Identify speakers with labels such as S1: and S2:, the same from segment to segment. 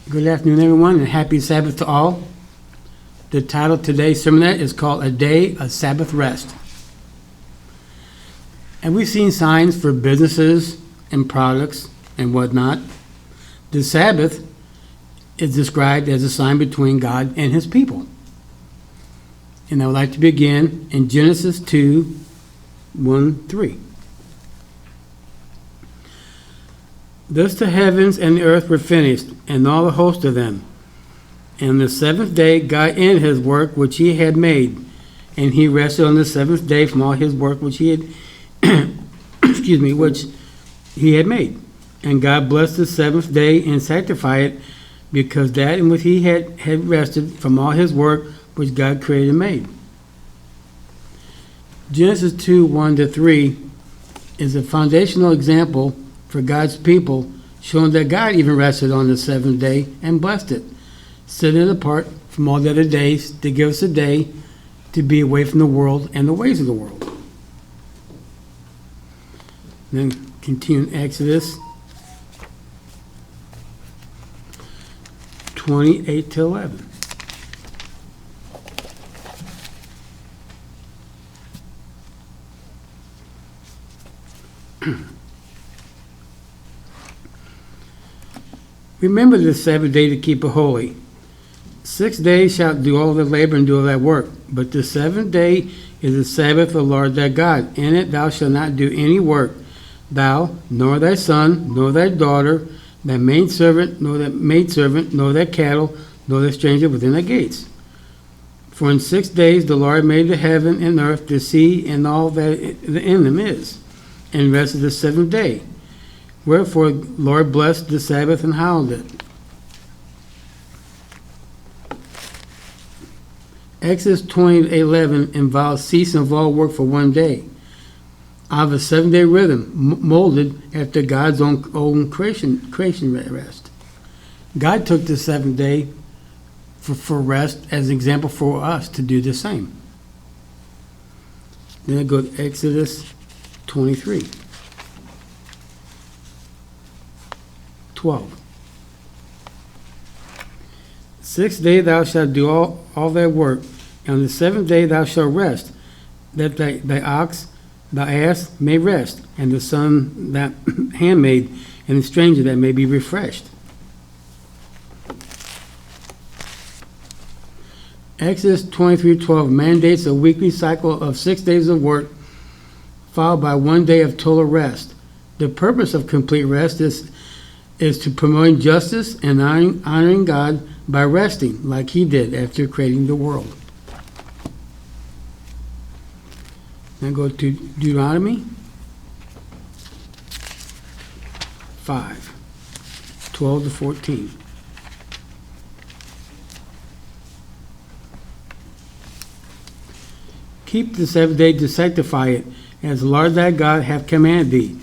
S1: Good afternoon, everyone, and happy Sabbath to all. The title of today's sermonette is called A Day of Sabbath Rest. And we've seen signs for businesses and products and whatnot. The Sabbath is described as a sign between God and his people. And I would like to begin in Genesis 2:1-3. Thus the heavens and the earth were finished, and all the host of them. And the seventh day God ended his work which he had made, and he rested on the seventh day from all his work which he had which he had made. And God blessed the seventh day and sanctified it, because that in which he had rested from all his work which God created and made. Genesis 2:1-3 is a foundational example for God's people, showing that God even rested on the seventh day and blessed it, setting it apart from all the other days to give us a day to be away from the world and the ways of the world. And then continue in Exodus 28-11. Remember the Sabbath day to keep it holy. 6 days shalt do all the labor and do all thy work, but the seventh day is the Sabbath of the Lord thy God. In it thou shalt not do any work, thou, nor thy son, nor thy daughter, thy maidservant, nor thy maidservant, nor thy cattle, nor the stranger within thy gates. For in 6 days the Lord made the heaven and earth, the sea, and all that in them is, and rested the seventh day. Wherefore Lord blessed the Sabbath and hallowed it. Exodus 20:11 involves ceasing of all work for 1 day, out of a 7-day rhythm molded after God's own creation rest. God took the seventh day for rest as an example for us to do the same. Then I go to Exodus 23. 12. 6 days thou shalt do all thy work, and on the seventh day thou shalt rest, that thy ox, thy ass may rest, and the son, that handmaid, and the stranger that may be refreshed. Exodus 23:12 mandates a weekly cycle of 6 days of work, followed by 1 day of total rest. The purpose of complete rest is to promote justice and honoring God by resting like he did after creating the world. Now go to Deuteronomy 5:12-14. Keep the seventh day to sanctify it, as the Lord thy God hath commanded thee.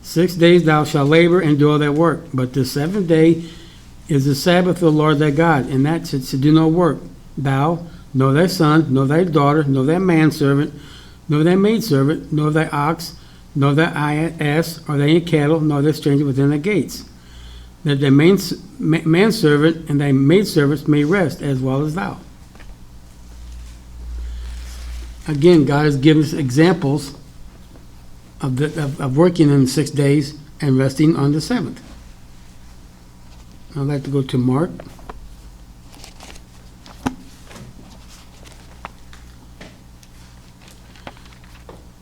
S1: 6 days thou shalt labor and do all thy work, but the seventh day is the Sabbath of the Lord thy God, and that to do no work. Thou, nor thy son, nor thy daughter, nor thy manservant, nor thy maidservant, nor thy ox, nor thy ass, or thy cattle, nor thy stranger within thy gates. That thy manservant and thy maidservants may rest as well as thou. Again, God has given us examples of working in 6 days and resting on the seventh. I'd like to go to Mark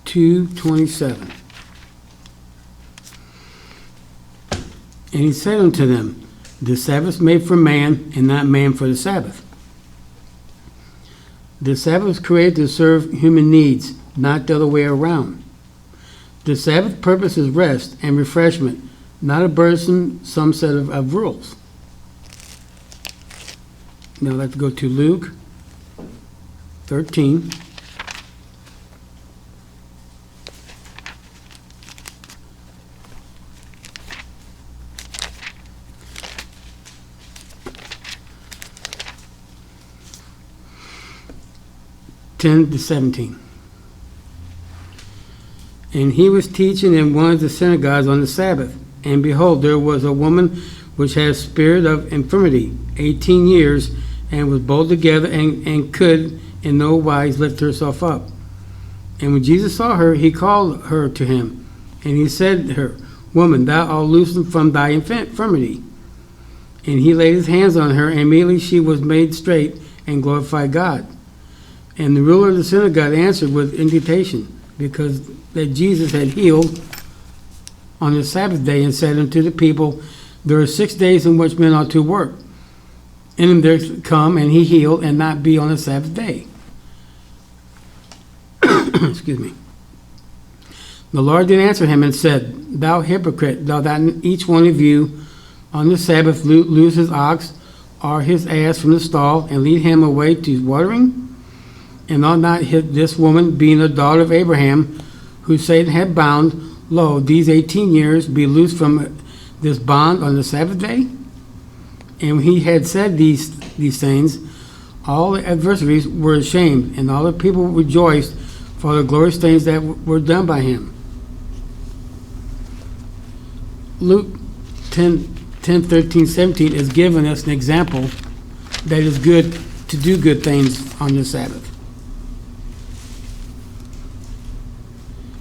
S1: 2:27. And he said unto them, the Sabbath is made for man, and not man for the Sabbath. The Sabbath was created to serve human needs, not the other way around. The Sabbath purpose is rest and refreshment, not a burdensome set of rules. Now I'd like to go to Luke 13. Ten to 17. And he was teaching in one of the synagogues on the Sabbath. And behold, there was a woman which had spirit of infirmity 18 years, and was bold together, and could in no wise lift herself up. And when Jesus saw her, he called her to him, and he said to her, Woman, thou art loosened from thy infirmity. And he laid his hands on her, and immediately she was made straight and glorified God. And the ruler of the synagogue answered with indignation, because that Jesus had healed on the Sabbath day, and said unto the people, There are 6 days in which men ought to work. In them there come, and he healed, and not be on the Sabbath day. Excuse me. The Lord did answer him and said, Thou hypocrite, doth not each one of you on the Sabbath loose his ox or his ass from the stall, and lead him away to watering? And ought not this woman, being a daughter of Abraham, who Satan had bound, lo, these 18 years, be loosed from this bond on the Sabbath day? And when he had said these things, all the adversaries were ashamed, and all the people rejoiced for the glorious things that were done by him. Luke 10:13-17 is giving us an example that is good to do good things on the Sabbath.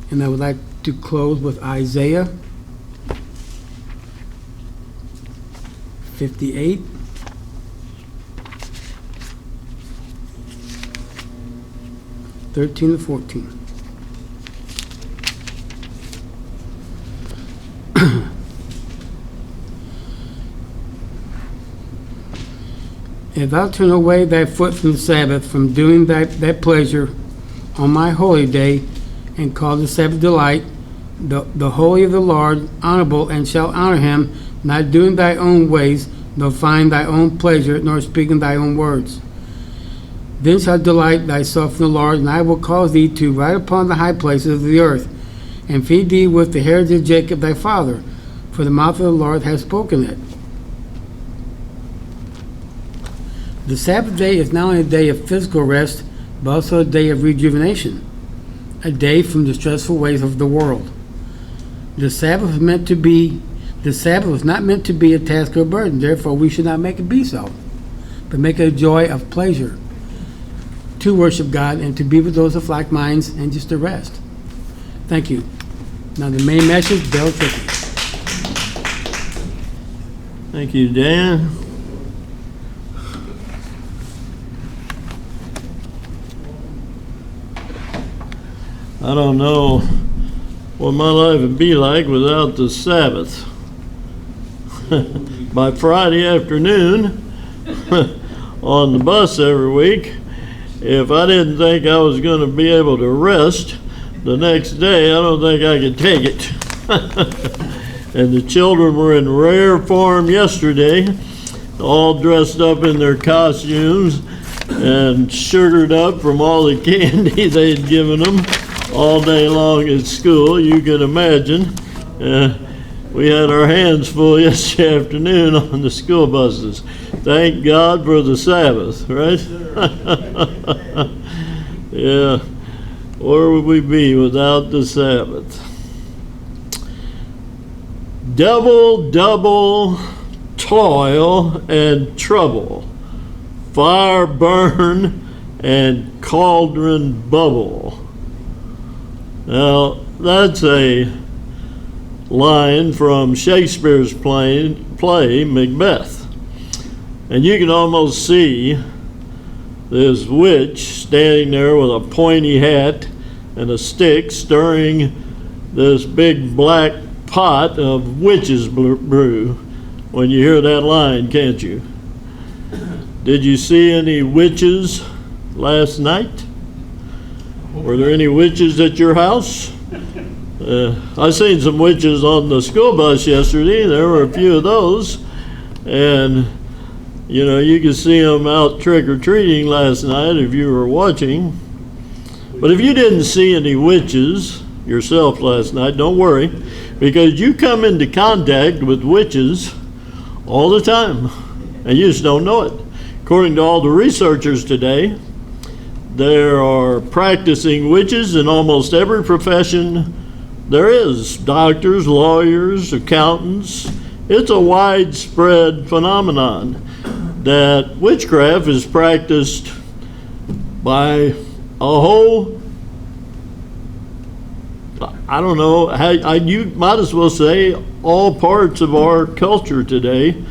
S1: And I would like to close with Isaiah 58. (13 to 14). If thou turn away thy foot from the Sabbath, from doing thy pleasure on my holy day, and call the Sabbath delight, the holy of the Lord honorable, and shall honor him, not doing thy own ways, nor find thy own pleasure, nor speaking thy own words. Then shall delight thyself in the Lord, and I will cause thee to ride upon the high places of the earth, and feed thee with the heritage of Jacob thy father, for the mouth of the Lord hath spoken it. The Sabbath day is not only a day of physical rest, but also a day of rejuvenation, a day from the stressful ways of the world. The Sabbath was not meant to be a task or a burden. Therefore, we should not make it be so, but make it a joy of pleasure to worship God and to be with those of like minds and just to rest. Thank you. Now the main message, Darrell Trickey.
S2: Thank you, Dan. I don't know what my life would be like without the Sabbath. By Friday afternoon, on the bus every week, if I didn't think I was going to be able to rest the next day, I don't think I could take it. And the children were in rare form yesterday, all dressed up in their costumes and sugared up from all the candy they'd given them all day long at school. You can imagine. We had our hands full yesterday afternoon on the school buses. Thank God for the Sabbath, right? Yeah. Where would we be without the Sabbath? Double toil and trouble, fire burn and cauldron bubble. Now, that's a line from Shakespeare's play Macbeth. And you can almost see this witch standing there with a pointy hat and a stick stirring this big black pot of witch's brew when you hear that line, can't you? Did you see any witches last night? Were there any witches at your house? I seen some witches on the school bus yesterday. There were a few of those. And, you know, you could see them out trick-or-treating last night if you were watching. But if you didn't see any witches yourself last night, don't worry, because you come into contact with witches all the time, and you just don't know it. According to all the researchers today, there are practicing witches in almost every profession there is. Doctors, lawyers, accountants, it's a widespread phenomenon that witchcraft is practiced by a whole, I don't know, you might as well say all parts of our culture today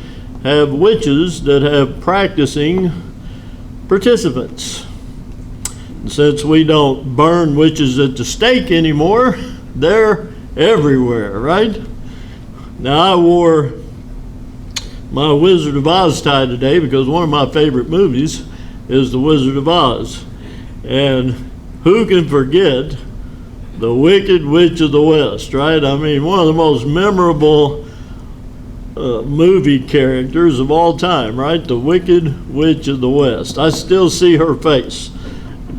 S2: have witches that have practicing participants. Since we don't burn witches at the stake anymore, they're everywhere, right? Now, I wore my Wizard of Oz tie today because one of my favorite movies is The Wizard of Oz. And who can forget the Wicked Witch of the West, right? I mean, one of the most memorable movie characters of all time, right? The Wicked Witch of the West. I still see her face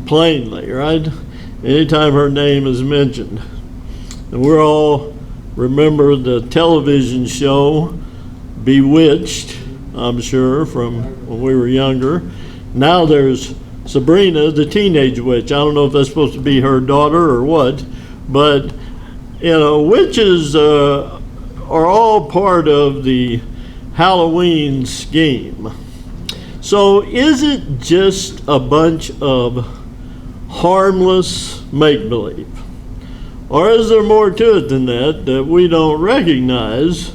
S2: plainly, right? Anytime her name is mentioned. And we're all remember the television show Bewitched, I'm sure, from when we were younger. Now there's Sabrina, the teenage witch. I don't know if that's supposed to be her daughter or what, but, you know, witches are all part of the Halloween scheme. So is it just a bunch of harmless make-believe? Or is there more to it than that we don't recognize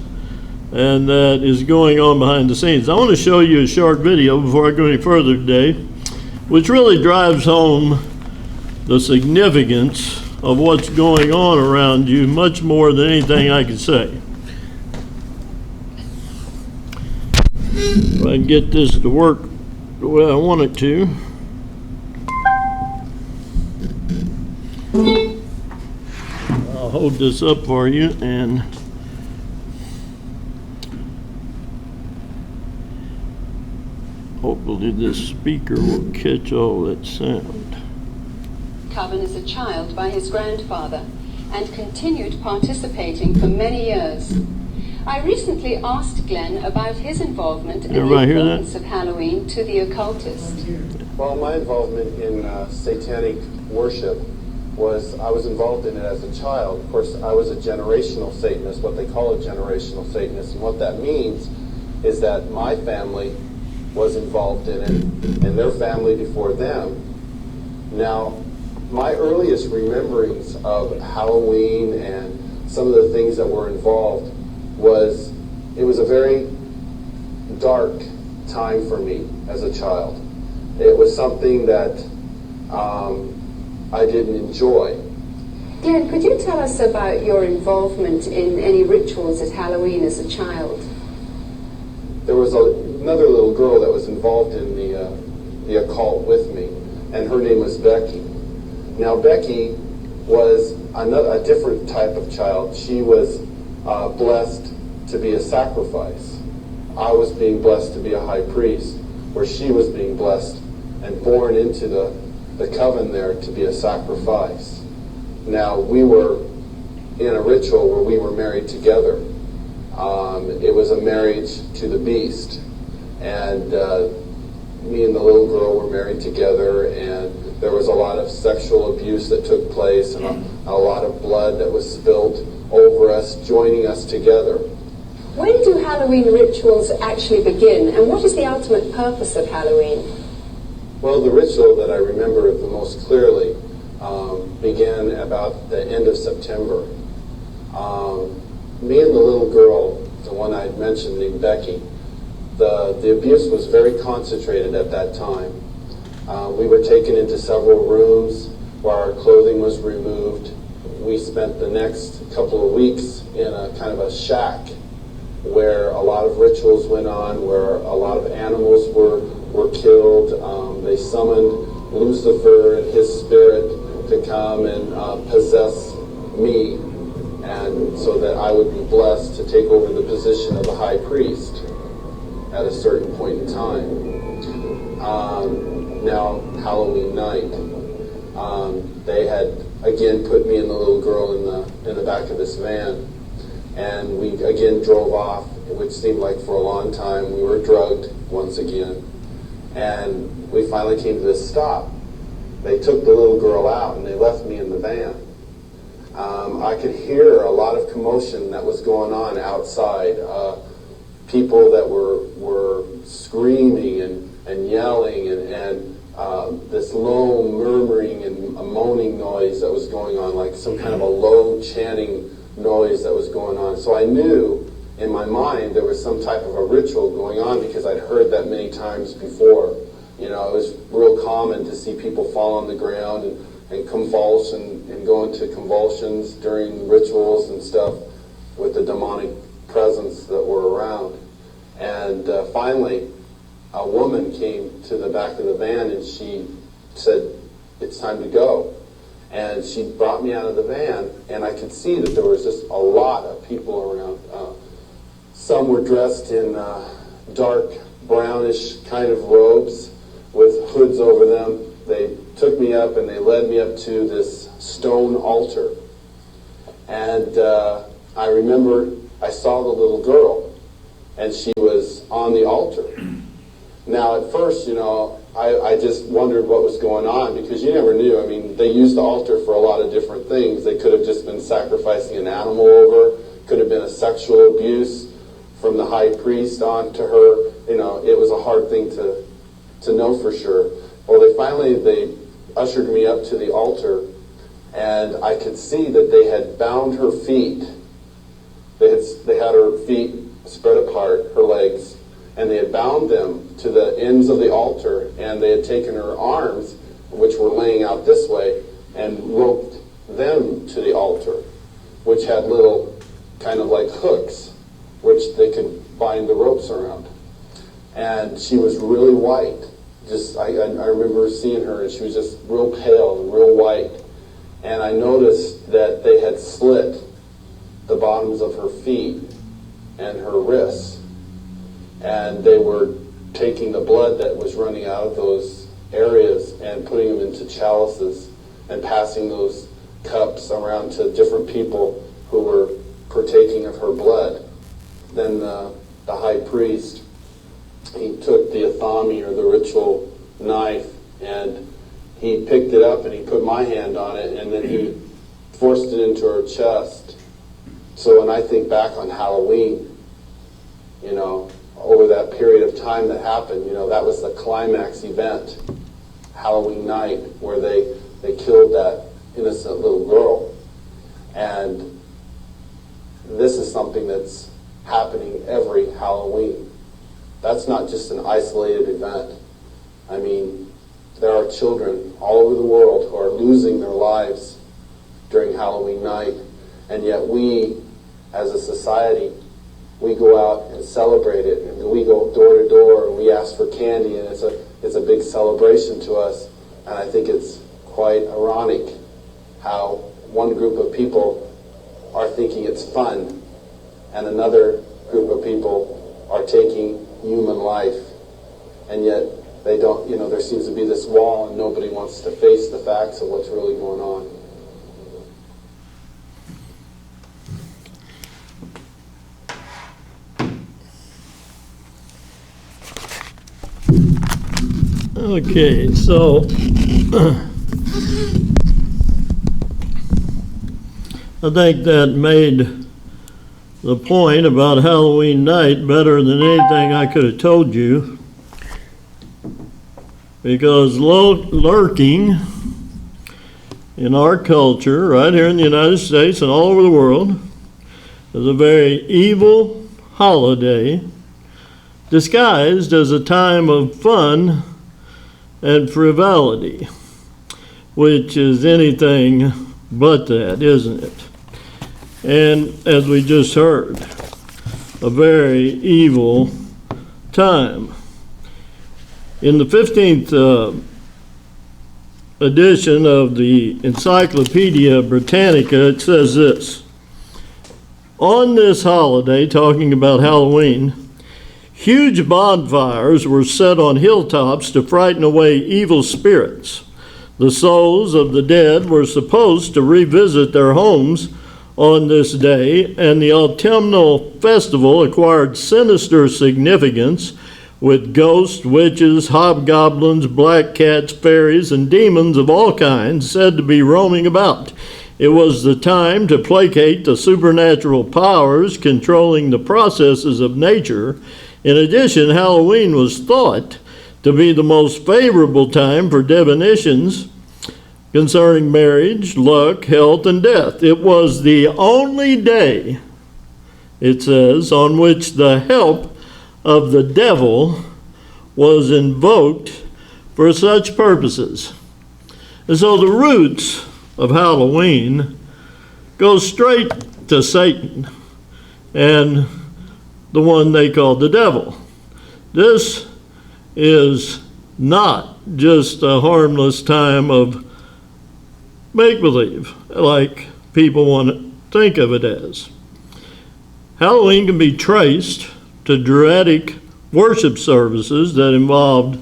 S2: and that is going on behind the scenes? I want to show you a short video before I go any further today, which really drives home the significance of what's going on around you much more than anything I can say. If I can get this to work the way I want it to. I'll hold this up for you and hopefully this speaker will catch all that sound.
S3: Coven as a child by his grandfather and continued participating for many years. I recently asked Glenn about his involvement in the importance of Halloween to the occultist.
S4: Well, my involvement in satanic worship was, I was involved in it as a child. Of course, I was a generational Satanist, what they call a generational Satanist, and what that means is that my family was involved in it, and their family before them. Now, my earliest rememberings of Halloween and some of the things that were involved was, it was a very dark time for me as a child. It was something that I didn't enjoy.
S3: Glenn, could you tell us about your involvement in any rituals at Halloween as a child?
S4: There was another little girl that was involved in the occult with me, and her name was Becky. Now, Becky was a different type of child. She was blessed to be a sacrifice. I was being blessed to be a high priest, where she was being blessed and born into the coven there to be a sacrifice. Now, we were in a ritual where we were married together. It was a marriage to the beast, and me and the little girl were married together, and there was a lot of sexual abuse that took place, and a lot of blood that was spilled over us, joining us together.
S3: When do Halloween rituals actually begin, and what is the ultimate purpose of Halloween?
S4: Well, the ritual that I remember the most clearly began about the end of September. Me and the little girl, the one I had mentioned named Becky, the abuse was very concentrated at that time. We were taken into several rooms where our clothing was removed. We spent the next couple of weeks in a kind of a shack where a lot of rituals went on, where a lot of animals were killed. They summoned Lucifer and his spirit to come and possess me, and so that I would be blessed to take over the position of a high priest at a certain point in time. Now, Halloween night, they had again put me and the little girl in the back of this van, and we again drove off, which seemed like for a long time. We were drugged once again, and we finally came to this stop. They took the little girl out and they left me in the van. I could hear a lot of commotion that was going on outside. people that were screaming and yelling and this low murmuring and a moaning noise that was going on, like some kind of a low chanting noise that was going on. So I knew in my mind there was some type of a ritual going on because I'd heard that many times before. You know, it was real common to see people fall on the ground and convulse and go into convulsions during rituals and stuff with the demonic presence that were around. And finally, a woman came to the back of the van and she said, "It's time to go." And she brought me out of the van, and I could see that there was just a lot of people around. Some were dressed in dark brownish kind of robes with hoods over them. They took me up and they led me up to this stone altar. And I remember I saw the little girl, and she was on the altar. Now, at first, you know, I just wondered what was going on because you never knew. I mean, they used the altar for a lot of different things. They could have just been sacrificing an animal over, could have been a sexual abuse from the high priest on to her. You know, it was a hard thing to know for sure. Well, they ushered me up to the altar, and I could see that they had bound her feet. They had her feet spread apart, her legs, and they had bound them to the ends of the altar, and they had taken her arms, which were laying out this way, and roped them to the altar, which had little kind of like hooks, which they could bind the ropes around. And she was really white. I remember seeing her, and she was just real pale and real white. And I noticed that they had slit the bottoms of her feet and her wrists, and they were taking the blood that was running out of those areas and putting them into chalices and passing those cups around to different people who were partaking of her blood. Then the high priest, he took the athami, or the ritual knife, and he picked it up and he put my hand on it, and then he forced it into her chest. So when I think back on Halloween, you know, over that period of time that happened, you know, that was the climax event, Halloween night, where they killed that innocent little girl. And this is something that's happening every Halloween. That's not just an isolated event. I mean, there are children all over the world who are losing their lives during Halloween night, and yet we, as a society, we go out and celebrate it, and we go door to door and we ask for candy, and it's a big celebration to us. And I think it's quite ironic how one group of people are thinking it's fun, and another group of people are taking human life, and yet they don't. You know, there seems to be this wall, and nobody wants to face the facts of what's really going on.
S2: Okay, so I think that made the point about Halloween night better than anything I could have told you, because lurking in our culture, right here in the United States and all over the world, is a very evil holiday disguised as a time of fun and frivolity, which is anything but that, isn't it? And as we just heard, a very evil time. In the 15th edition of the Encyclopedia Britannica, it says this: on this holiday, talking about Halloween, huge bonfires were set on hilltops to frighten away evil spirits. The souls of the dead were supposed to revisit their homes on this day, and the autumnal festival acquired sinister significance, with ghosts, witches, hobgoblins, black cats, fairies, and demons of all kinds said to be roaming about It was the time to placate the supernatural powers controlling the processes of nature. In addition, Halloween was thought to be the most favorable time for divinations concerning marriage, luck, health, and death. It was the only day, it says, on which the help of the devil was invoked for such purposes. And so the roots of Halloween go straight to Satan and the one they call the devil. This is not just a harmless time of make-believe, like people want to think of it as. Halloween can be traced to Druidic worship services that involved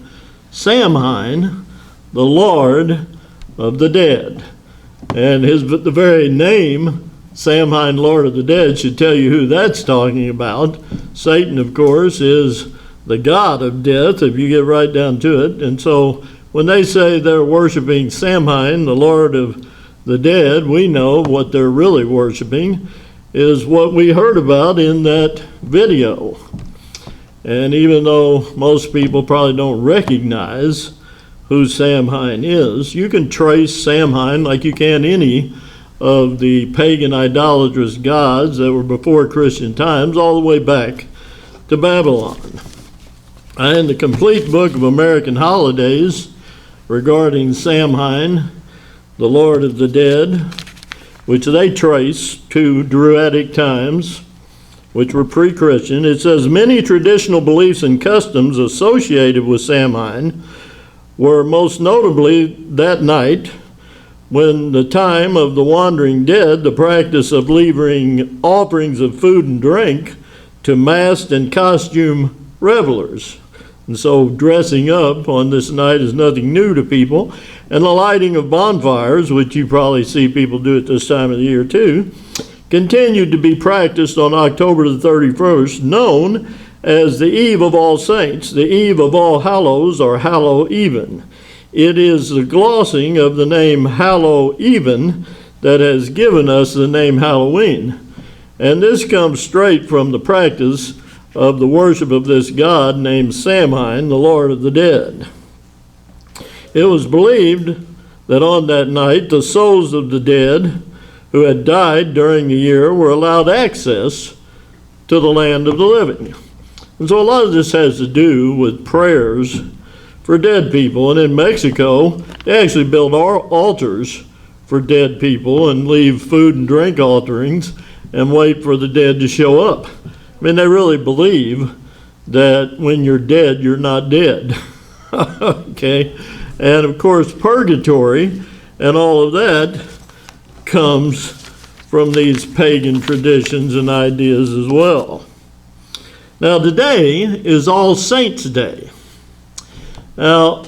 S2: Samhain, the Lord of the Dead. And the very name, Samhain, Lord of the Dead, should tell you who that's talking about. Satan, of course, is the god of death, if you get right down to it. And so when they say they're worshiping Samhain, the Lord of the Dead, we know what they're really worshiping is what we heard about in that video. And even though most people probably don't recognize who Samhain is, you can trace Samhain like you can any of the pagan idolatrous gods that were before Christian times all the way back to Babylon. And the complete book of American holidays regarding Samhain, the Lord of the Dead, which they trace to Druidic times, which were pre-Christian. It says many traditional beliefs and customs associated with Samhain were most notably that night, when the time of the wandering dead, the practice of leaving offerings of food and drink to masked and costume revelers. And so dressing up on this night is nothing new to people. And the lighting of bonfires, which you probably see people do at this time of the year too, continued to be practiced on October the 31st, known as the Eve of All Saints, the Eve of All Hallows, or Hallow Even. It is the glossing of the name Hallow Even that has given us the name Halloween. And this comes straight from the practice of the worship of this god named Samhain, the Lord of the Dead. It was believed that on that night the souls of the dead who had died during the year were allowed access to the land of the living. And so a lot of this has to do with prayers for dead people. And in Mexico, they actually build altars for dead people and leave food and drink offerings and wait for the dead to show up. I mean, they really believe that when you're dead, you're not dead. Okay? And of course, purgatory and all of that comes from these pagan traditions and ideas as well. Now, today is All Saints' Day. Now,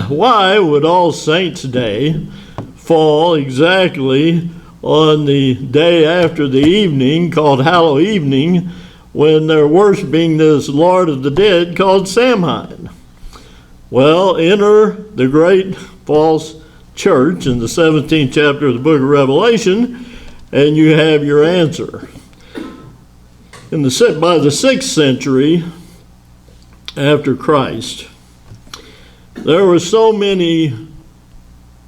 S2: why would All Saints' Day fall exactly on the day after the evening called Hallow Evening when they're worshiping this Lord of the Dead called Samhain? Well, enter the great false church in the 17th chapter of the book of Revelation, and you have your answer. By the 6th century after Christ, there were so many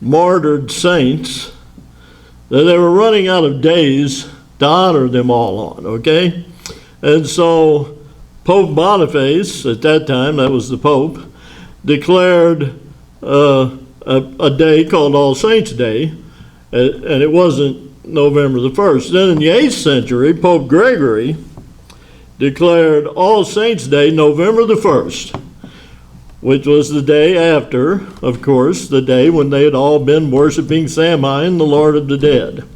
S2: martyred saints that they were running out of days to honor them all on, okay? And so Pope Boniface, at that time, that was the Pope, declared a day called All Saints' Day, and it wasn't November the 1st. Then in the 8th century, Pope Gregory declared All Saints' Day November the 1st, which was the day after, of course, the day when they had all been worshiping Samhain, the Lord of the Dead.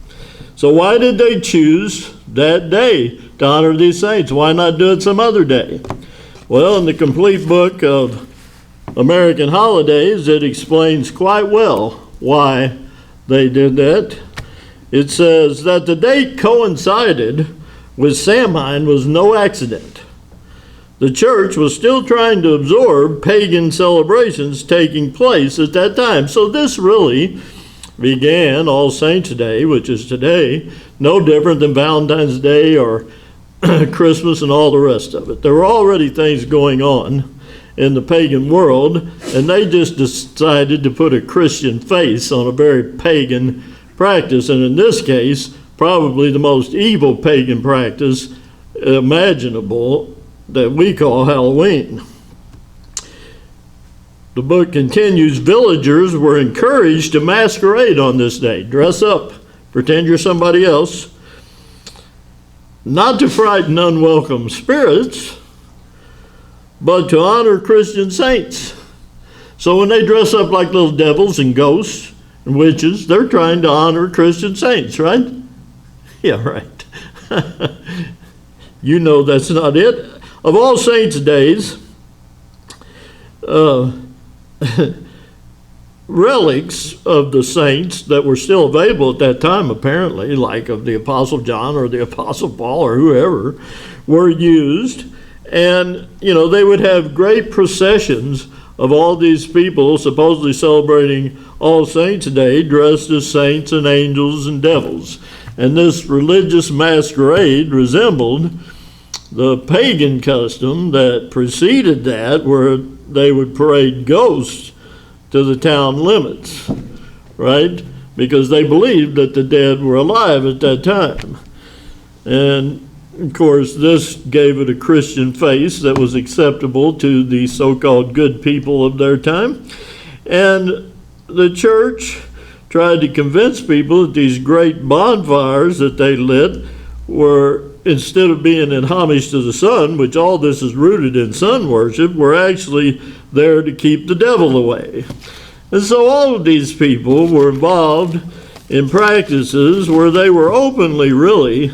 S2: So why did they choose that day to honor these saints? Why not do it some other day? Well, in the complete book of American holidays, it explains quite well why they did that. It says that the date coincided with Samhain was no accident. The church was still trying to absorb pagan celebrations taking place at that time. So this really began All Saints' Day, which is today, no different than Valentine's Day or Christmas and all the rest of it. There were already things going on in the pagan world, and they just decided to put a Christian face on a very pagan practice, and in this case, probably the most evil pagan practice imaginable that we call Halloween. The book continues, villagers were encouraged to masquerade on this day. Dress up, pretend you're somebody else, not to frighten unwelcome spirits, but to honor Christian saints. So when they dress up like little devils and ghosts and witches, they're trying to honor Christian saints, right? Yeah, right. You know that's not it. Of All Saints' days, relics of the saints that were still available at that time, apparently, like of the Apostle John or the Apostle Paul or whoever, were used. And, they would have great processions of all these people supposedly celebrating All Saints' Day, dressed as saints and angels and devils. And this religious masquerade resembled the pagan custom that preceded that, where they would parade ghosts to the town limits, right? Because they believed that the dead were alive at that time. And of course, this gave it a Christian face that was acceptable to the so-called good people of their time. And the church tried to convince people that these great bonfires that they lit were, instead of being in homage to the sun, which all this is rooted in sun worship, were actually there to keep the devil away. And so all of these people were involved in practices where they were openly really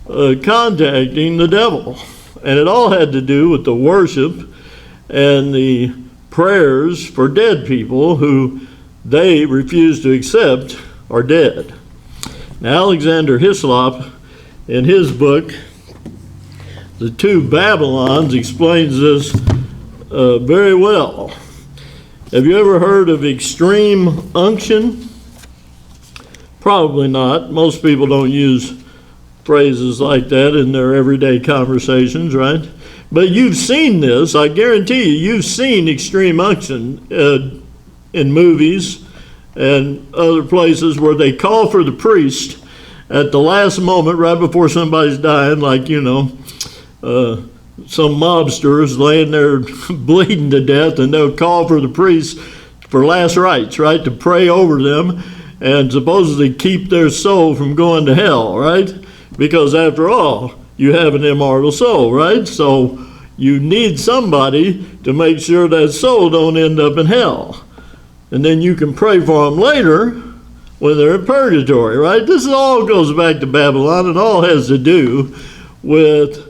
S2: contacting the devil. And it all had to do with the worship and the prayers for dead people who they refused to accept are dead. Now, Alexander Hislop, in his book, The Two Babylons, explains this very well. Have you ever heard of extreme unction? Probably not. Most people don't use phrases like that in their everyday conversations, right? But you've seen this. I guarantee you've seen extreme unction in movies and other places where they call for the priest at the last moment, right before somebody's dying, like, some mobster is laying there bleeding to death, and they'll call for the priest for last rites, right, to pray over them and supposedly keep their soul from going to hell, right? Because after all, you have an immortal soul, right? So you need somebody to make sure that soul don't end up in hell. And then you can pray for them later when they're in purgatory, right? This all goes back to Babylon. It all has to do with,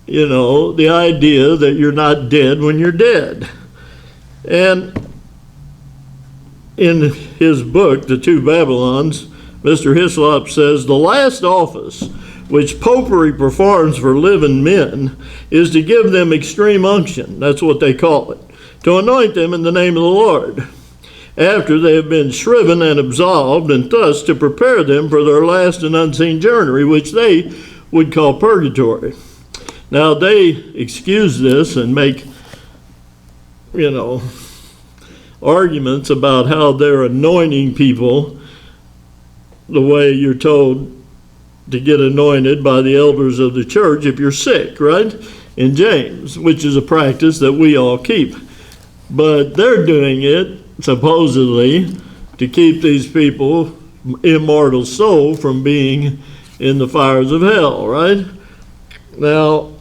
S2: the idea that you're not dead when you're dead. And in his book, The Two Babylons, Mr. Hislop says, the last office which popery performs for living men is to give them extreme unction, that's what they call it, to anoint them in the name of the Lord, after they have been shriven and absolved, and thus to prepare them for their last and unseen journey, which they would call purgatory. Now, they excuse this and make, arguments about how they're anointing people the way you're told to get anointed by the elders of the church if you're sick, right? In James, which is a practice that we all keep. But they're doing it, supposedly, to keep these people, immortal soul, from being in the fires of hell, right? Now,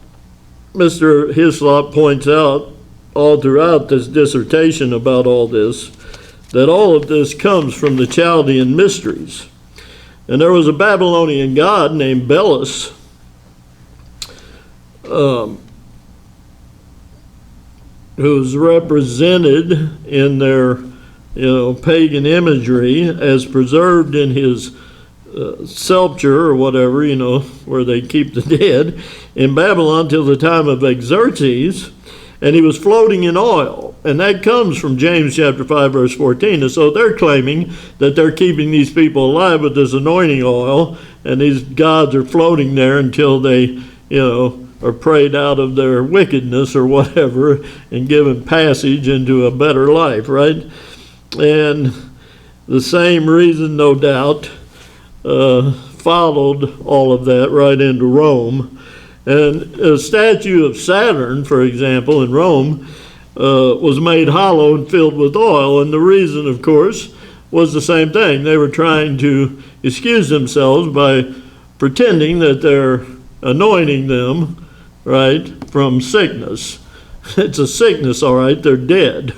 S2: Mr. Hislop points out all throughout this dissertation about all this, that all of this comes from the Chaldean mysteries. And there was a Babylonian god named Belus, who's represented in their, pagan imagery as preserved in his sepulcher or whatever, where they keep the dead, in Babylon till the time of Xerxes, and he was floating in oil. And that comes from James chapter 5, verse 14. And so they're claiming that they're keeping these people alive with this anointing oil, and these gods are floating there until they, are prayed out of their wickedness or whatever and given passage into a better life, right? And the same reason, no doubt, followed all of that right into Rome. And a statue of Saturn, for example, in Rome, was made hollow and filled with oil. And the reason, of course, was the same thing. They were trying to excuse themselves by pretending that they're anointing them, right, from sickness. It's a sickness, all right, they're dead.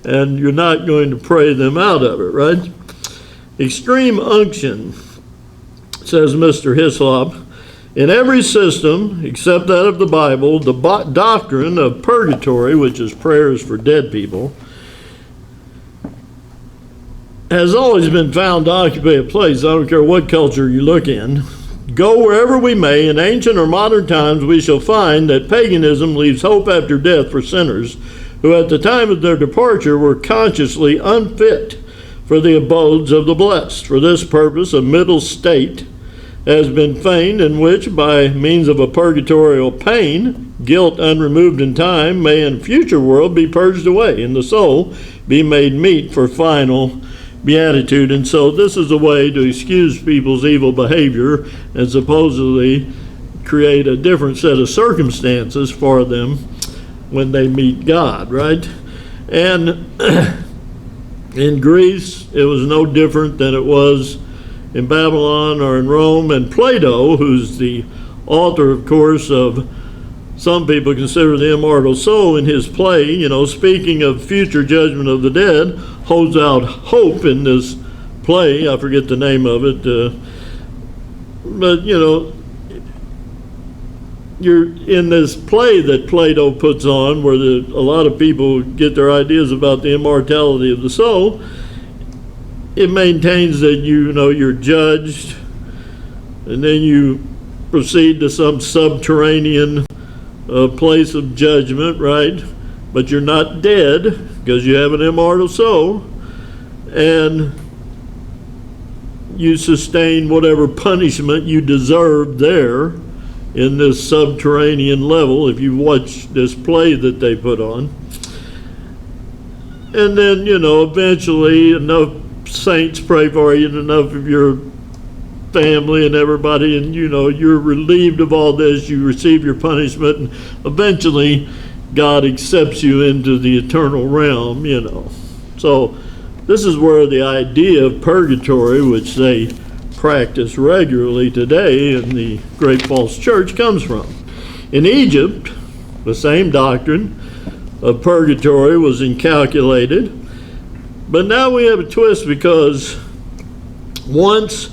S2: And you're not going to pray them out of it, right? Extreme unction, says Mr. Hislop, in every system, except that of the Bible, the doctrine of purgatory, which is prayers for dead people, has always been found to occupy a place. I don't care what culture you look in. Go wherever we may, in ancient or modern times, we shall find that paganism leaves hope after death for sinners who at the time of their departure were consciously unfit for the abodes of the blessed. For this purpose, a middle state has been feigned, in which, by means of a purgatorial pain, guilt unremoved in time may in future world be purged away, and the soul be made meet for final beatitude. And so this is a way to excuse people's evil behavior and supposedly create a different set of circumstances for them when they meet God, right? And in Greece, it was no different than it was in Babylon or in Rome. And Plato, who's the author, of course, of some people consider the immortal soul, in his play, speaking of future judgment of the dead, holds out hope in this play. I forget the name of it. But, you're in this play that Plato puts on, where a lot of people get their ideas about the immortality of the soul. It maintains that you're judged, and then you proceed to some subterranean place of judgment, right? But you're not dead because you have an immortal soul, and you sustain whatever punishment you deserve there in this subterranean level, if you watch this play that they put on. And then, eventually enough saints pray for you, and enough of your family and everybody, and you're relieved of all this, you receive your punishment, and eventually God accepts you into the eternal realm, So this is where the idea of purgatory, which they practice regularly today in the great false church, comes from. In Egypt, the same doctrine of purgatory was inculcated, but now we have a twist, because once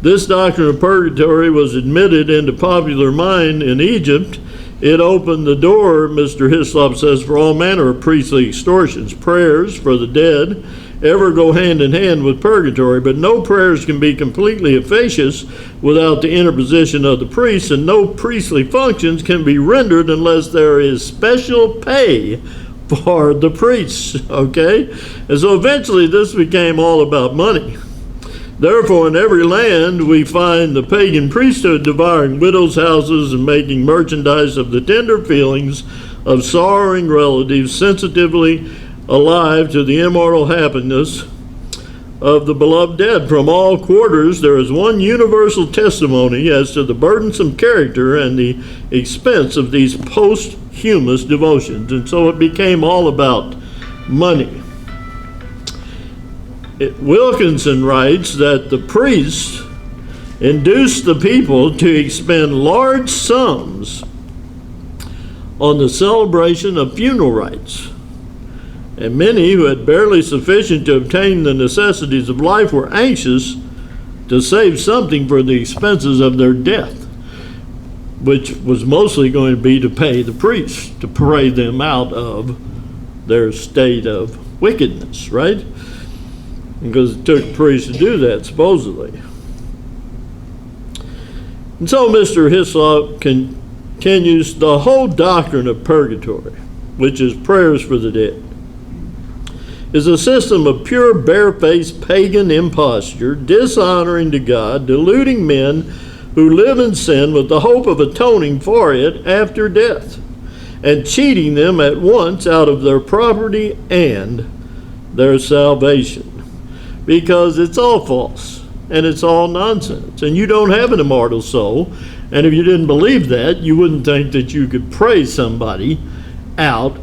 S2: this doctrine of purgatory was admitted into popular mind in Egypt, it opened the door, Mr. Hislop says, for all manner of priestly extortions. Prayers for the dead ever go hand in hand with purgatory, but no prayers can be completely efficacious without the interposition of the priest, and no priestly functions can be rendered unless there is special pay for the priests, okay? And so eventually this became all about money. Therefore, in every land, we find the pagan priesthood devouring widows' houses and making merchandise of the tender feelings of sorrowing relatives, sensitively alive to the immortal happiness of the beloved dead. From all quarters, there is one universal testimony as to the burdensome character and the expense of these posthumous devotions. And so it became all about money. Wilkinson writes that the priests induced the people to expend large sums on the celebration of funeral rites, and many who had barely sufficient to obtain the necessities of life were anxious to save something for the expenses of their death, which was mostly going to be to pay the priests to pray them out of their state of wickedness, right? Because it took priests to do that, supposedly. And so Mr. Hislop continues, the whole doctrine of purgatory which is prayers for the dead, is a system of pure, barefaced pagan imposture, dishonoring to God, deluding men who live in sin with the hope of atoning for it after death, and cheating them at once out of their property and their salvation. Because it's all false, and it's all nonsense, and you don't have an immortal soul, and if you didn't believe that, you wouldn't think that you could pray somebody out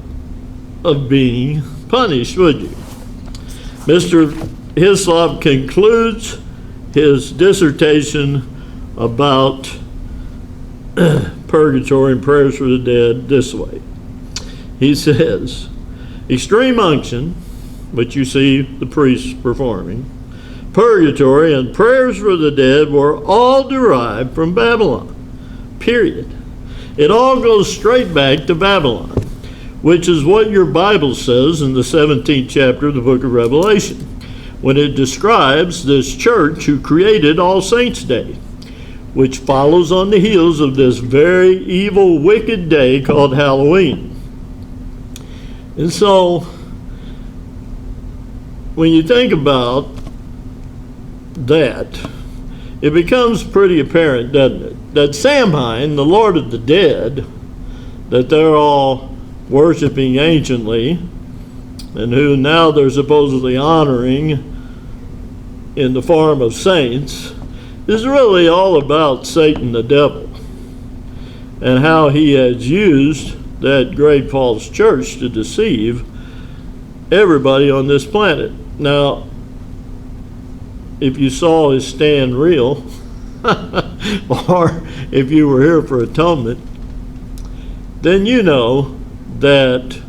S2: of being punished, would you? Mr. Hislop concludes his dissertation about purgatory and prayers for the dead this way. He says, extreme unction, which you see the priests performing, purgatory, and prayers for the dead were all derived from Babylon, period. It all goes straight back to Babylon, which is what your Bible says in the 17th chapter of the book of Revelation, when it describes this church who created All Saints' Day, which follows on the heels of this very evil, wicked day called Halloween. And so, when you think about that, it becomes pretty apparent, doesn't it, that Samhain, the Lord of the Dead, that they're all worshiping anciently, and who now they're supposedly honoring in the form of saints, is really all about Satan the devil, and how he has used that great false church to deceive everybody on this planet. Now, if you saw his stand reel, or if you were here for atonement, then you know that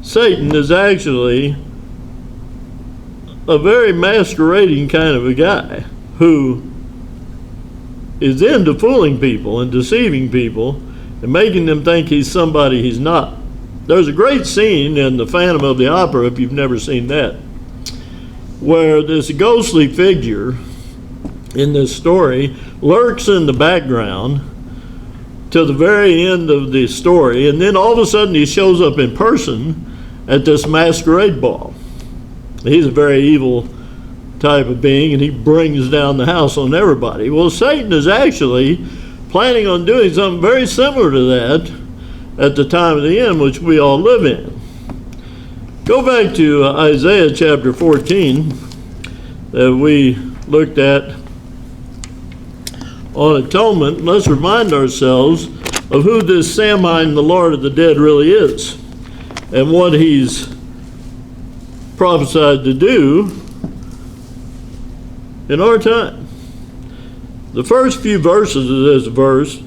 S2: Satan is actually a very masquerading kind of a guy who is into fooling people and deceiving people and making them think he's somebody he's not. There's a great scene in The Phantom of the Opera, if you've never seen that, where this ghostly figure in this story lurks in the background to the very end of the story, and then all of a sudden he shows up in person at this masquerade ball. He's a very evil type of being, and he brings down the house on everybody. Well, Satan is actually planning on doing something very similar to that at the time of the end, which we all live in. Go back to Isaiah chapter 14 that we looked at on atonement. Let's remind ourselves of who this Samhain, the Lord of the Dead, really is, and what he's prophesied to do in our time. The first few verses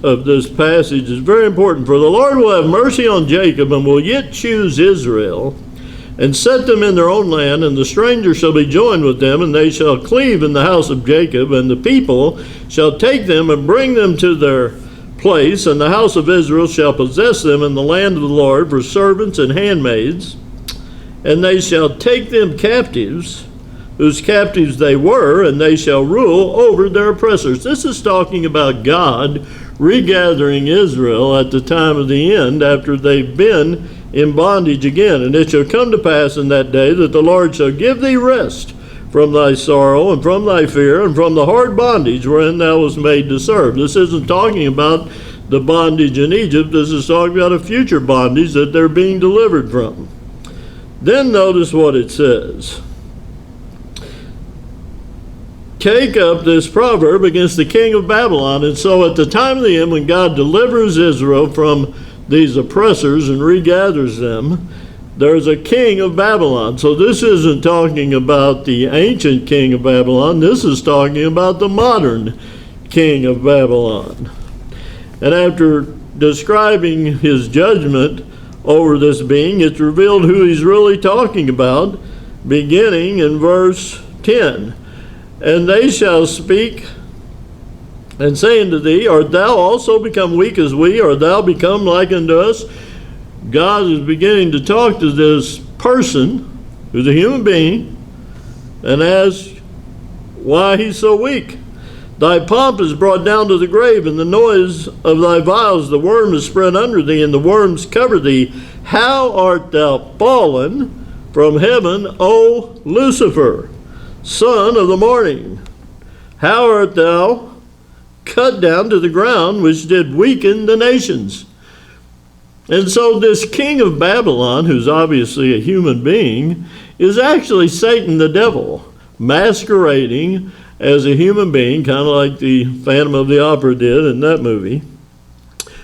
S2: of this passage is very important. For the Lord will have mercy on Jacob, and will yet choose Israel, and set them in their own land, and the stranger shall be joined with them, and they shall cleave in the house of Jacob, and the people shall take them and bring them to their place, and the house of Israel shall possess them in the land of the Lord for servants and handmaids, and they shall take them captives, whose captives they were, and they shall rule over their oppressors. This is talking about God regathering Israel at the time of the end, after they've been in bondage again. And it shall come to pass in that day that the Lord shall give thee rest from thy sorrow, and from thy fear, and from the hard bondage wherein thou wast made to serve. This isn't talking about the bondage in Egypt. This is talking about a future bondage that they're being delivered from. Then notice what it says. Take up this proverb against the king of Babylon. And so at the time of the end, when God delivers Israel from these oppressors and regathers them, there's a king of Babylon. So this isn't talking about the ancient king of Babylon. This is talking about the modern king of Babylon. And after describing his judgment over this being, it's revealed who he's really talking about, beginning in verse 10. And they shall speak and say unto thee, art thou also become weak as we? Art thou become like unto us? God is beginning to talk to this person, who's a human being, and ask why he's so weak. Thy pomp is brought down to the grave, and the noise of thy vials, the worm is spread under thee, and the worms cover thee. How art thou fallen from heaven, O Lucifer, son of the morning? How art thou cut down to the ground, which did weaken the nations? And so this king of Babylon, who's obviously a human being, is actually Satan the devil, masquerading as a human being, kind of like the Phantom of the Opera did in that movie,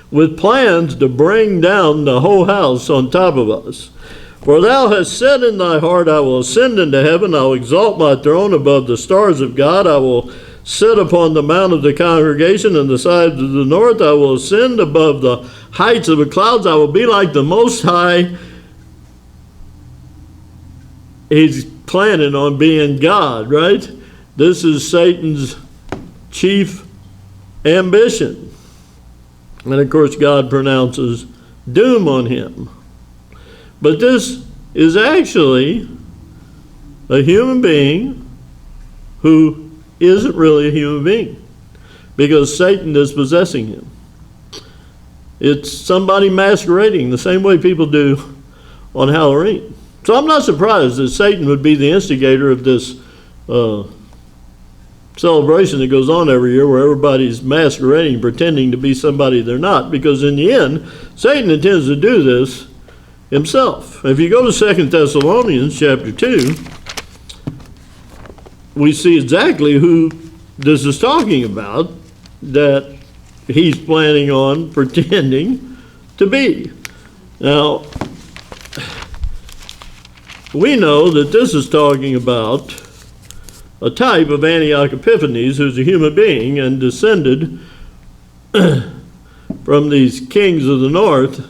S2: with plans to bring down the whole house on top of us. For thou hast said in thy heart, I will ascend into heaven, I will exalt my throne above the stars of God, I will sit upon the mount of the congregation in the sides of the north, I will ascend above the heights of the clouds, I will be like the Most High. He's planning on being God, right? This is Satan's chief ambition. And of course, God pronounces doom on him. But this is actually a human being who isn't really a human being, because Satan is possessing him. It's somebody masquerading the same way people do on Halloween. So I'm not surprised that Satan would be the instigator of this celebration that goes on every year, where everybody's masquerading, pretending to be somebody they're not, because in the end, Satan intends to do this himself. If you go to 2 Thessalonians chapter 2, we see exactly who this is talking about, that he's planning on pretending to be. Now, we know that this is talking about a type of Antioch Epiphanes, who's a human being and descended from these kings of the north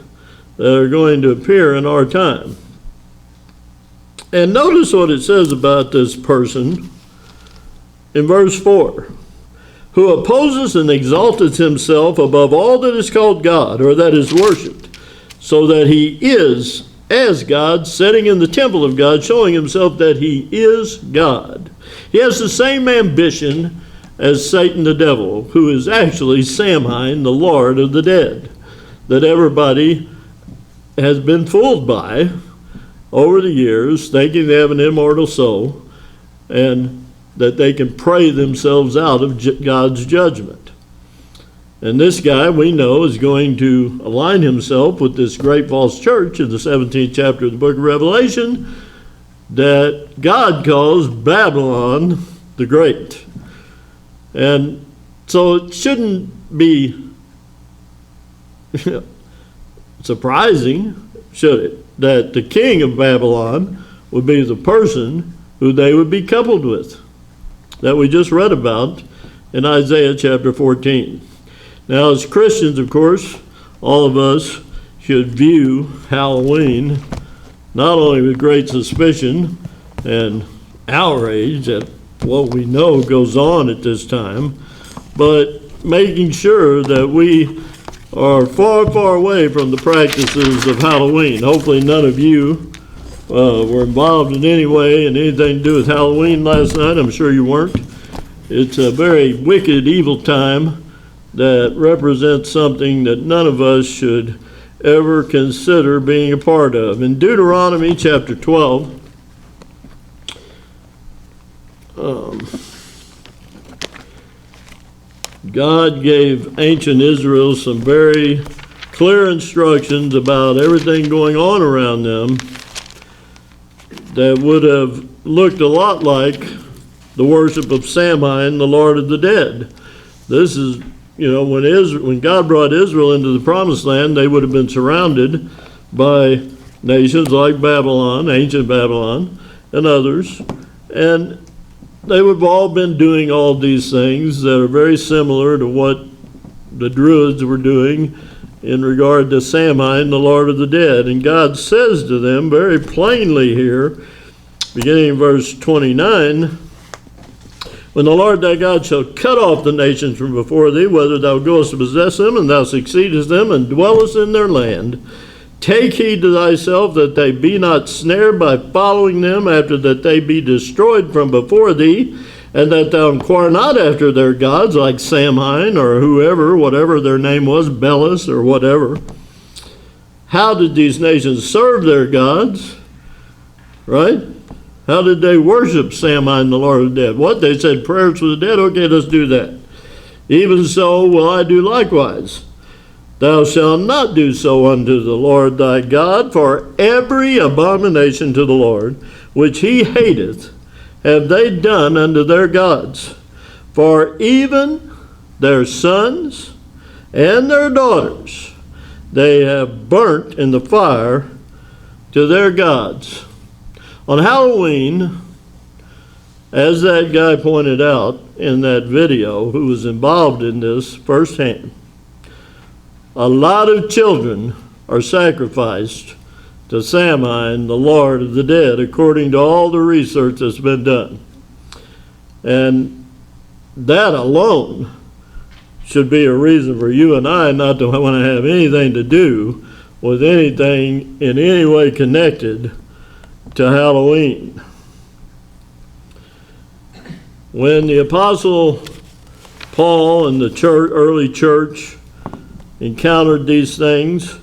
S2: that are going to appear in our time. And notice what it says about this person in verse 4. Who opposes and exalteth himself above all that is called God, or that is worshipped, so that he is as God, sitting in the temple of God, showing himself that he is God. He has the same ambition as Satan the devil, who is actually Samhain, the Lord of the dead, that everybody has been fooled by over the years, thinking they have an immortal soul, and that they can pray themselves out of God's judgment. And this guy, we know, is going to align himself with this great false church in the 17th chapter of the book of Revelation that God calls Babylon the Great. And so it shouldn't be surprising, should it, that the king of Babylon would be the person who they would be coupled with, that we just read about in Isaiah chapter 14. Now, as Christians, of course, all of us should view Halloween not only with great suspicion and outrage at what we know goes on at this time, but making sure that we are far, far away from the practices of Halloween. Hopefully none of you were involved in any way in anything to do with Halloween last night. I'm sure you weren't. It's a very wicked, evil time that represents something that none of us should ever consider being a part of. In Deuteronomy chapter 12, God gave ancient Israel some very clear instructions about everything going on around them that would have looked a lot like the worship of Samhain, the Lord of the dead. This is, when God brought Israel into the promised land, they would have been surrounded by nations like Babylon, ancient Babylon, and others. And they would have all been doing all these things that are very similar to what the Druids were doing in regard to Samhain, the Lord of the dead. And God says to them very plainly here, beginning in verse 29, when the Lord thy God shall cut off the nations from before thee, whether thou goest to possess them, and thou succeedest them, and dwellest in their land, take heed to thyself that they be not snared by following them, after that they be destroyed from before thee, and that thou inquire not after their gods, like Samhain or whoever, whatever their name was, Belus or whatever. How did these nations serve their gods? Right? How did they worship Samhain, the Lord of the dead? What? They said prayers for the dead? Okay, let's do that. Even so will I do likewise. Thou shalt not do so unto the Lord thy God, for every abomination to the Lord, which he hateth, have they done unto their gods. For even their sons and their daughters they have burnt in the fire to their gods. On Halloween, as that guy pointed out in that video, who was involved in this firsthand, a lot of children are sacrificed to Samhain, the Lord of the dead, according to all the research that's been done. And that alone should be a reason for you and I not to want to have anything to do with anything in any way connected to Halloween. When the Apostle Paul and the early church encountered these things,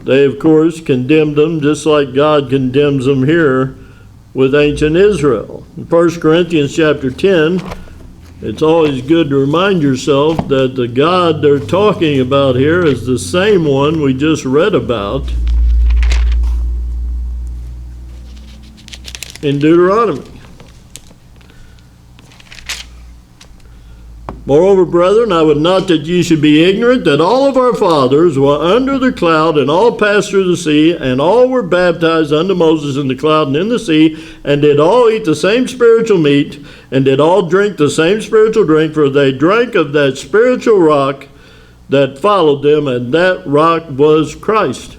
S2: they, of course, condemned them just like God condemns them here with ancient Israel. In 1 Corinthians chapter 10, it's always good to remind yourself that the God they're talking about here is the same one we just read about in Deuteronomy. Moreover, brethren, I would not that ye should be ignorant that all of our fathers were under the cloud, and all passed through the sea, and all were baptized unto Moses in the cloud and in the sea, and did all eat the same spiritual meat, and did all drink the same spiritual drink, for they drank of that spiritual rock that followed them, and that rock was Christ.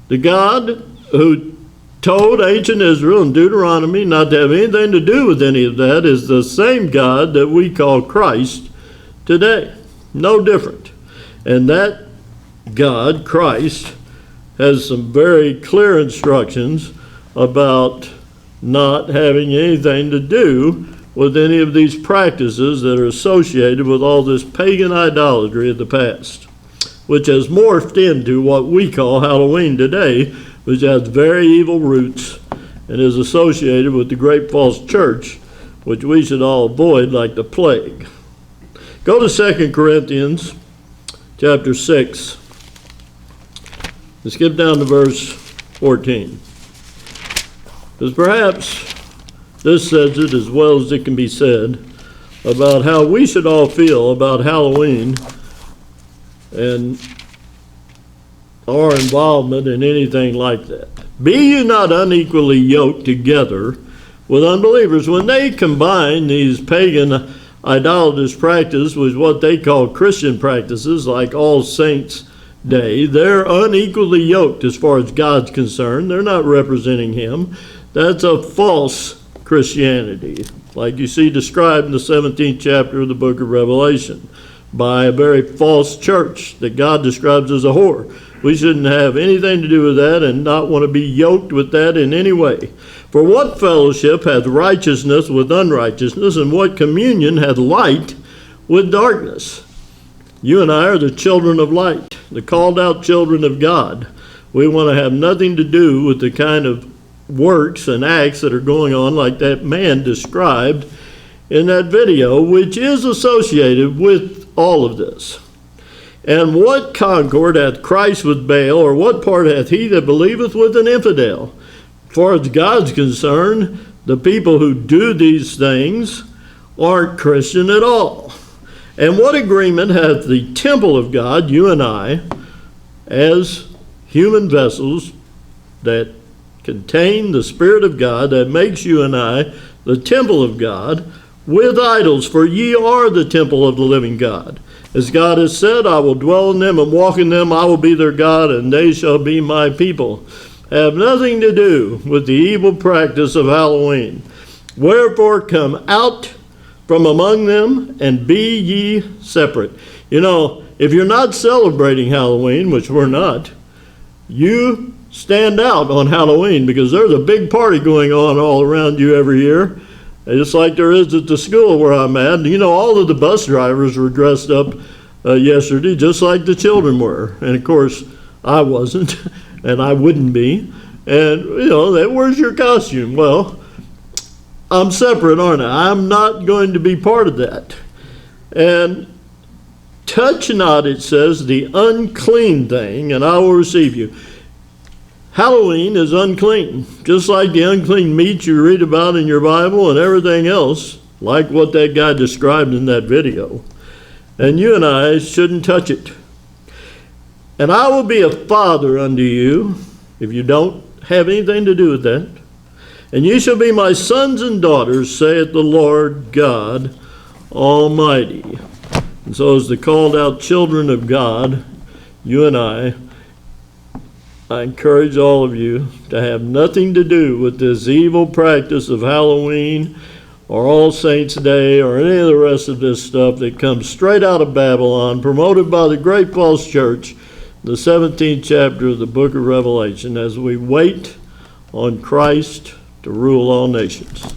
S2: The God who told ancient Israel in Deuteronomy not to have anything to do with any of that is the same God that we call Christ today. No different. And that God, Christ, has some very clear instructions about not having anything to do with any of these practices that are associated with all this pagan idolatry of the past, which has morphed into what we call Halloween today, which has very evil roots and is associated with the great false church, which we should all avoid like the plague. Go to 2 Corinthians chapter 6. Let's skip down to verse 14. Because perhaps this says it as well as it can be said about how we should all feel about Halloween and our involvement in anything like that. Be you not unequally yoked together with unbelievers. When they combine these pagan idolatrous practices with what they call Christian practices, like All Saints' Day, they're unequally yoked as far as God's concerned. They're not representing Him. That's a false Christianity, like you see described in the 17th chapter of the book of Revelation, by a very false church that God describes as a whore. We shouldn't have anything to do with that and not want to be yoked with that in any way. For what fellowship hath righteousness with unrighteousness, and what communion hath light with darkness? You and I are the children of light, the called out children of God. We want to have nothing to do with the kind of works and acts that are going on like that man described in that video, which is associated with all of this. And what concord hath Christ with Baal, or what part hath he that believeth with an infidel? As far as God's concerned, the people who do these things aren't Christian at all. And what agreement hath the temple of God, you and I, as human vessels that contain the Spirit of God, that makes you and I the temple of God, with idols? For ye are the temple of the living God. As God has said, I will dwell in them and walk in them, I will be their God, and they shall be my people. Have nothing to do with the evil practice of Halloween. Wherefore come out from among them, and be ye separate. You know, if you're not celebrating Halloween, which we're not, you stand out on Halloween, because there's a big party going on all around you every year, just like there is at the school where I'm at. You know, all of the bus drivers were dressed up yesterday, just like the children were. And of course, I wasn't, and I wouldn't be. And, you know, where's your costume? Well, I'm separate, aren't I? I'm not going to be part of that. And touch not, it says, the unclean thing, and I will receive you. Halloween is unclean, just like the unclean meat you read about in your Bible and everything else, like what that guy described in that video. And you and I shouldn't touch it. And I will be a father unto you, if you don't have anything to do with that. And you shall be my sons and daughters, saith the Lord God Almighty. And so as the called out children of God, you and I encourage all of you to have nothing to do with this evil practice of Halloween or All Saints' Day or any of the rest of this stuff that comes straight out of Babylon, promoted by the great false church, the 17th chapter of the book of Revelation, as we wait on Christ to rule all nations.